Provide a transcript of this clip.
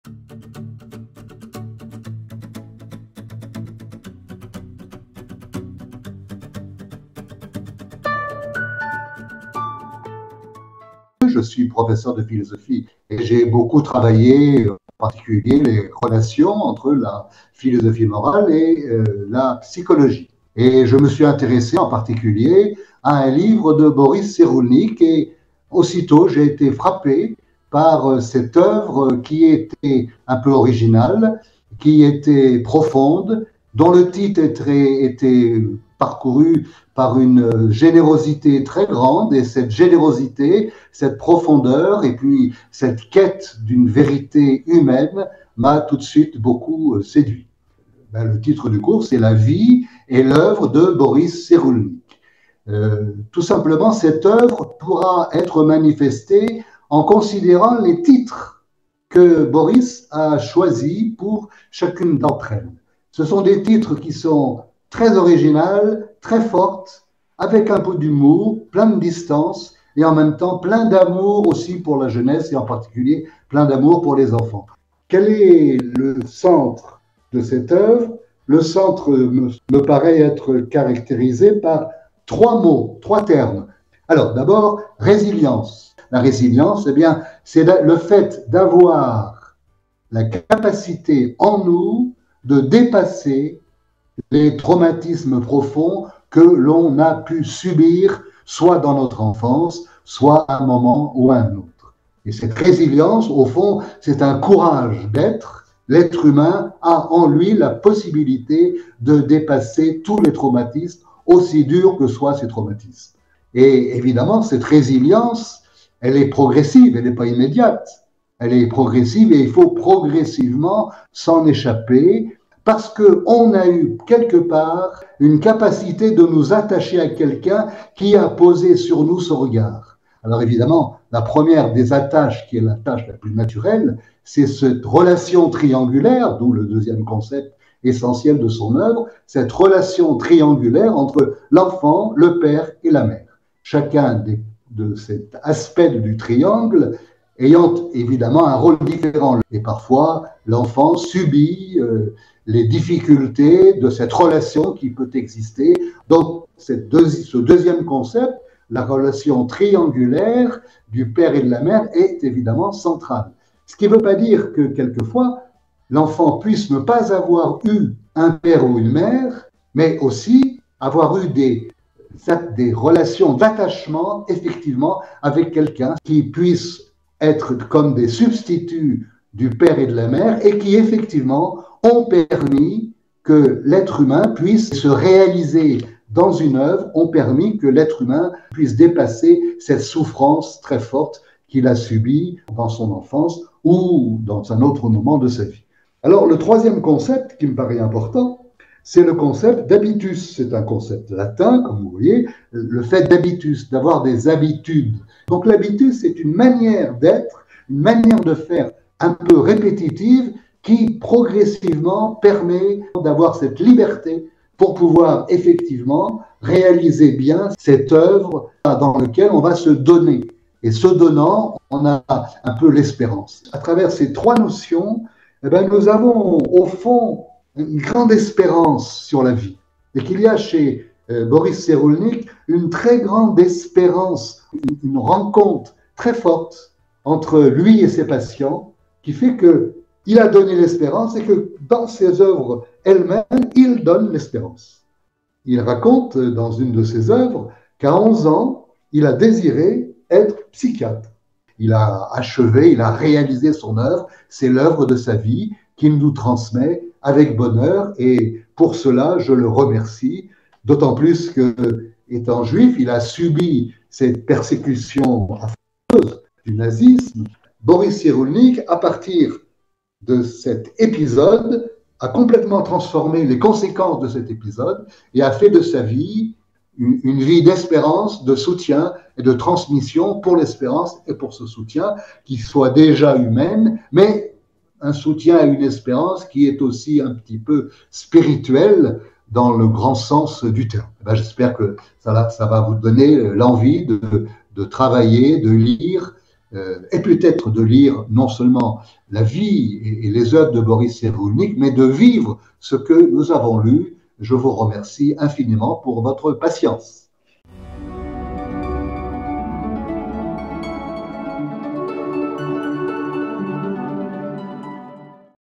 Je suis professeur de philosophie et j'ai beaucoup travaillé, en particulier, les relations entre la philosophie morale et la psychologie. Et je me suis intéressé en particulier à un livre de Boris Cyrulnik et aussitôt j'ai été frappé par cette œuvre qui était un peu originale, qui était profonde, dont le titre était parcouru par une générosité très grande, et cette générosité, cette profondeur et puis cette quête d'une vérité humaine m'a tout de suite beaucoup séduit. Le titre du cours, c'est La vie et l'œuvre de Boris Cyrulnik. Tout simplement, cette œuvre pourra être manifestée en considérant les titres que Boris a choisis pour chacune d'entre elles. Ce sont des titres qui sont très originales, très fortes, avec un peu d'humour, plein de distance, et en même temps plein d'amour aussi pour la jeunesse, et en particulier plein d'amour pour les enfants. Quel est le centre de cette œuvre? Le centre me paraît être caractérisé par trois mots, trois termes. Alors, d'abord, résilience. La résilience, eh bien, c'est le fait d'avoir la capacité en nous de dépasser les traumatismes profonds que l'on a pu subir, soit dans notre enfance, soit à un moment ou à un autre. Et cette résilience, au fond, c'est un courage d'être. L'être humain a en lui la possibilité de dépasser tous les traumatismes, aussi durs que soient ces traumatismes. Et évidemment, cette résilience, elle est progressive, elle n'est pas immédiate. Elle est progressive et il faut progressivement s'en échapper parce qu'on a eu quelque part une capacité de nous attacher à quelqu'un qui a posé sur nous ce regard. Alors évidemment, la première des attaches, qui est la tâche la plus naturelle, c'est cette relation triangulaire, d'où le deuxième concept essentiel de son œuvre, cette relation triangulaire entre l'enfant, le père et la mère. Chacun de cet aspect du triangle ayant évidemment un rôle différent. Et parfois, l'enfant subit les difficultés de cette relation qui peut exister. Donc, ce deuxième concept, la relation triangulaire du père et de la mère, est évidemment centrale. Ce qui ne veut pas dire que quelquefois, l'enfant puisse ne pas avoir eu un père ou une mère, mais aussi avoir eu des relations d'attachement, effectivement, avec quelqu'un qui puisse être comme des substituts du père et de la mère et qui, effectivement, ont permis que l'être humain puisse se réaliser dans une œuvre, ont permis que l'être humain puisse dépasser cette souffrance très forte qu'il a subie dans son enfance ou dans un autre moment de sa vie. Alors, le troisième concept qui me paraît important, c'est le concept d'habitus. C'est un concept latin, comme vous voyez, le fait d'habitus, d'avoir des habitudes. Donc l'habitus, c'est une manière d'être, une manière de faire un peu répétitive qui progressivement permet d'avoir cette liberté pour pouvoir effectivement réaliser bien cette œuvre dans laquelle on va se donner. Et se donnant, on a un peu l'espérance. À travers ces trois notions, eh bien, nous avons au fond une grande espérance sur la vie. Et qu'il y a chez Boris Cyrulnik une très grande espérance, une rencontre très forte entre lui et ses patients qui fait qu'il a donné l'espérance et que dans ses œuvres elles-mêmes, il donne l'espérance. Il raconte dans une de ses œuvres qu'à 11 ans, il a désiré être psychiatre. Il a achevé, il a réalisé son œuvre, c'est l'œuvre de sa vie qu'il nous transmet avec bonheur et pour cela, je le remercie, d'autant plus que, étant juif, il a subi cette persécution affreuse du nazisme. Boris Cyrulnik, à partir de cet épisode, a complètement transformé les conséquences de cet épisode et a fait de sa vie une vie d'espérance, de soutien et de transmission pour l'espérance et pour ce soutien qui soit déjà humaine, mais un soutien à une espérance qui est aussi un petit peu spirituelle dans le grand sens du terme. J'espère que ça va vous donner l'envie de travailler, de lire et peut-être de lire non seulement la vie et les œuvres de Boris Cyrulnik, mais de vivre ce que nous avons lu. Je vous remercie infiniment pour votre patience.